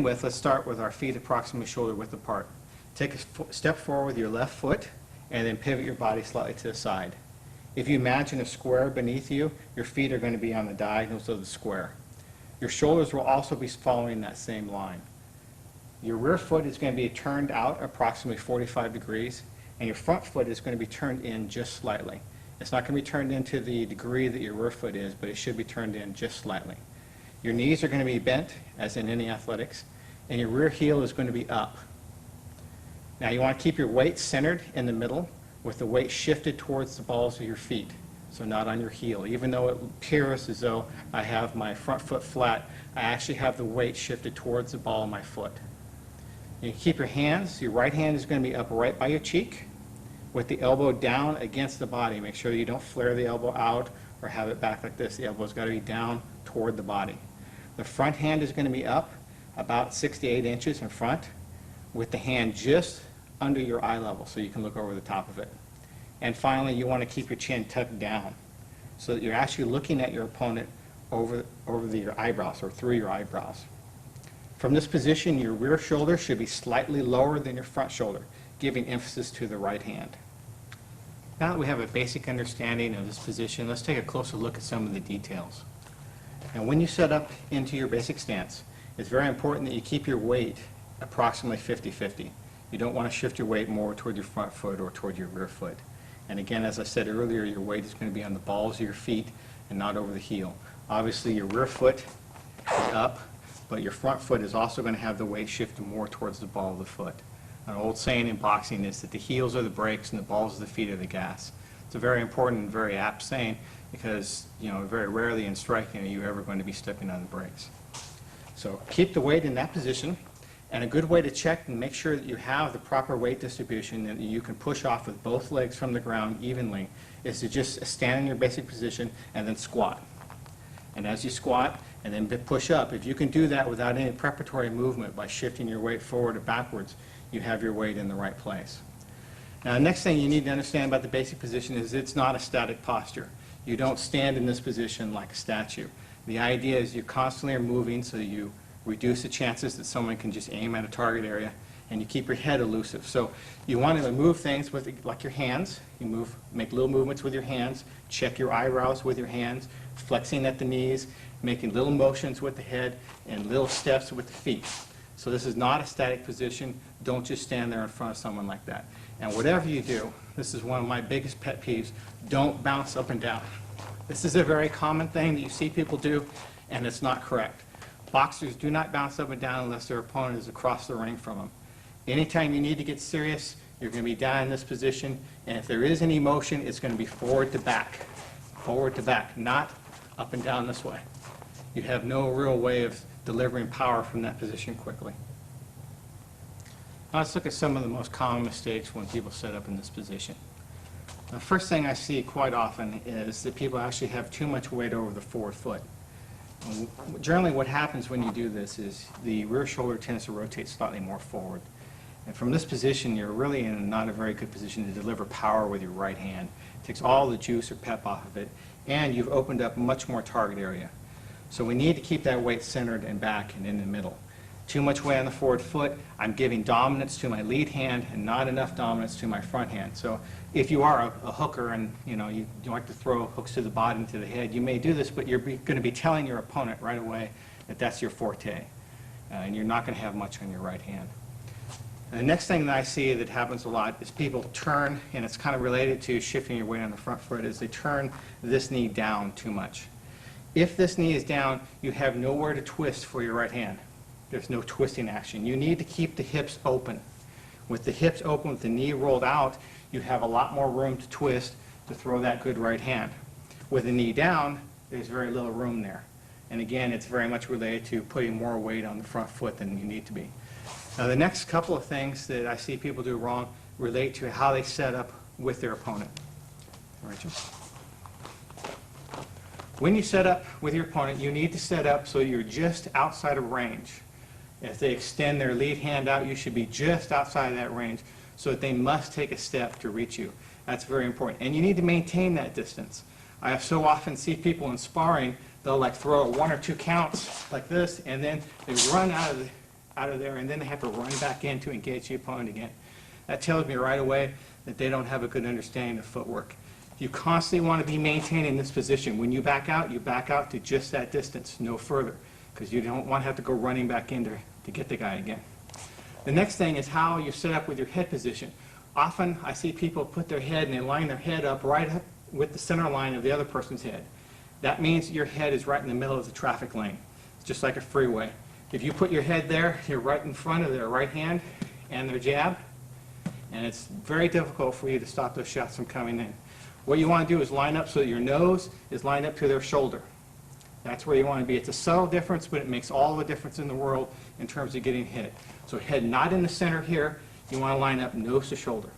begin with, let's start with our feet approximately shoulder width apart. Take a step forward with your left foot and then pivot your body slightly to the side. If you imagine a square beneath you, your feet are going to be on the diagonals of the square. Your shoulders will also be following that same line. Your rear foot is going to be turned out approximately 45 degrees, and your front foot is going to be turned in just slightly. It's not going to be turned into the degree that your rear foot is, but it should be turned in just slightly. Your knees are going to be bent, as in any athletics, and your rear heel is going to be up. Now you want to keep your weight centered in the middle with the weight shifted towards the balls of your feet, so not on your heel. Even though it appears as though I have my front foot flat, I actually have the weight shifted towards the ball of my foot. You keep your hands, your right hand is going to be up right by your cheek with the elbow down against the body. Make sure that you don't flare the elbow out or have it back like this. The elbow's got to be down toward the body. The front hand is going to be up about 6 to 8 inches in front with the hand just under your eye level so you can look over the top of it. And finally, you want to keep your chin tucked down so that you're actually looking at your opponent over your eyebrows or through your eyebrows. From this position, your rear shoulder should be slightly lower than your front shoulder, giving emphasis to the right hand. Now that we have a basic understanding of this position, let's take a closer look at some of the details. Now, when you set up into your basic stance, it's very important that you keep your weight approximately 50-50. You don't want to shift your weight more toward your front foot or toward your rear foot. And again, as I said earlier, your weight is going to be on the balls of your feet and not over the heel. Obviously, your rear foot is up, but your front foot is also going to have the weight shifted more towards the ball of the foot. An old saying in boxing is that the heels are the brakes and the balls of the feet are the gas. It's a very important and very apt saying because, very rarely in striking are you ever going to be stepping on the brakes. So keep the weight in that position. And a good way to check and make sure that you have the proper weight distribution and that you can push off with both legs from the ground evenly is to just stand in your basic position and then squat. And as you squat and then push up, if you can do that without any preparatory movement by shifting your weight forward or backwards, you have your weight in the right place. Now, the next thing you need to understand about the basic position is it's not a static posture. You don't stand in this position like a statue. The idea is you constantly are moving so you reduce the chances that someone can just aim at a target area, and you keep your head elusive. So you want to move things with, like your hands. You make little movements with your hands, check your eyebrows with your hands, flexing at the knees, making little motions with the head, and little steps with the feet. So this is not a static position. Don't just stand there in front of someone like that. And whatever you do, this is one of my biggest pet peeves, don't bounce up and down. This is a very common thing that you see people do, and it's not correct. Boxers do not bounce up and down unless their opponent is across the ring from them. Anytime you need to get serious, you're going to be down in this position, and if there is any motion, it's going to be forward to back, not up and down this way. You have no real way of delivering power from that position quickly. Now let's look at some of the most common mistakes when people set up in this position. The first thing I see quite often is that people actually have too much weight over the forward foot. Generally what happens when you do this is the rear shoulder tends to rotate slightly more forward. And from this position, you're really in not a very good position to deliver power with your right hand. It takes all the juice or pep off of it, and you've opened up much more target area. So we need to keep that weight centered and back and in the middle. Too much weight on the forward foot, I'm giving dominance to my lead hand and not enough dominance to my front hand. So if you are a hooker and you like to throw hooks to the body and to the head, you may do this, but you're going to be telling your opponent right away that that's your forte. And you're not going to have much on your right hand. And the next thing that I see that happens a lot is people turn, and it's kind of related to shifting your weight on the front foot, is they turn this knee down too much. If this knee is down, you have nowhere to twist for your right hand. There's no twisting action. You need to keep the hips open. With the hips open, with the knee rolled out, you have a lot more room to twist to throw that good right hand. With the knee down, there's very little room there. And again, it's very much related to putting more weight on the front foot than you need to be. Now, the next couple of things that I see people do wrong relate to how they set up with their opponent. Rachel? When you set up with your opponent, you need to set up so you're just outside of range. If they extend their lead hand out, you should be just outside of that range so that they must take a step to reach you. That's very important. And you need to maintain that distance. I have so often see people in sparring, they'll like throw 1 or 2 counts like this, and then they run out of out of there, and then they have to run back in to engage the opponent again. That tells me right away that they don't have a good understanding of footwork. You constantly want to be maintaining this position. When you back out to just that distance, no further, because you don't want to have to go running back in to get the guy again. The next thing is how you set up with your head position. Often I see people put their head and they line their head up right up with the center line of the other person's head. That means your head is right in the middle of the traffic lane. It's just like a freeway. If you put your head there, you're right in front of their right hand and their jab, and it's very difficult for you to stop those shots from coming in. What you want to do is line up so that your nose is lined up to their shoulder. That's where you want to be. It's a subtle difference, but it makes all the difference in the world in terms of getting hit. So head not in the center here. You want to line up nose to shoulder.